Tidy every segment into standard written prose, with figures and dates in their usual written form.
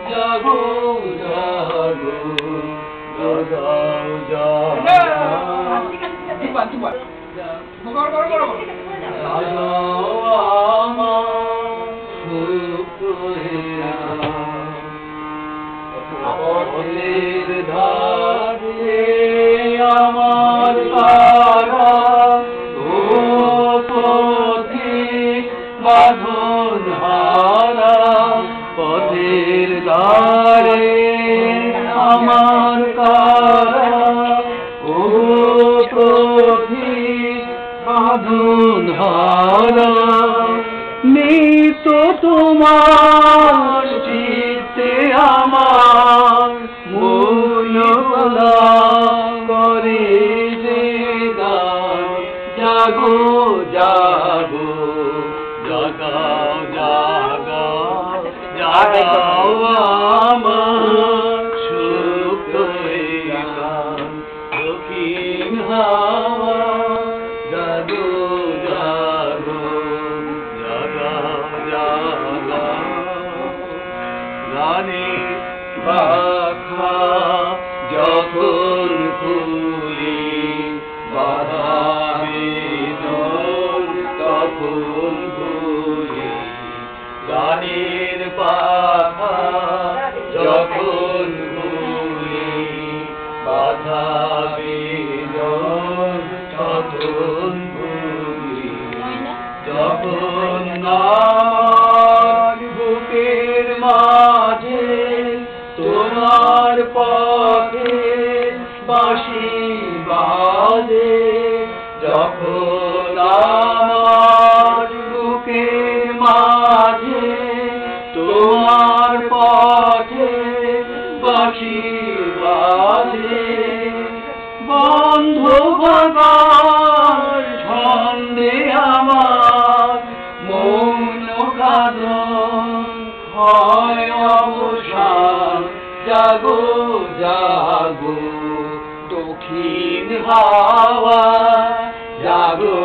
জাগো জাগো জাগাও জাগাও পথের ধারে আমার তারা ও পথিক বাঁধন হারা পথের ধারে আমার তারা ও পথিক বাঁধন হারা নিত তোমার চিত্তে আমার মন করে যে গান জাগো জাগো জাগাও জাগাও জাগাও আমার সুপ্ত গান দক্ষিণ হাওয়া জাগো জাগো জাগাও জাগাও গানে পাখা যখন ফুলি বাধা বেদন তখন ভুলি গানের পাখা যখন ফুলি বাধা বেদন তখন ভুলি যখন আমার বুকের মাঝে তোমার পথে বাঁশি বাজে যখন আমার বুকের মাঝে তোমার পথে বাঁশি বাজে বন্ধ ভাগার ছন্দে আমার মৌন কাঁদন হয় অবসান জাগো জাগো দক্ষিণ হাওয়া জাগো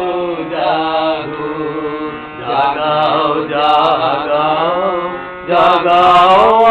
জাগো জাগাও জাগাও জাগাও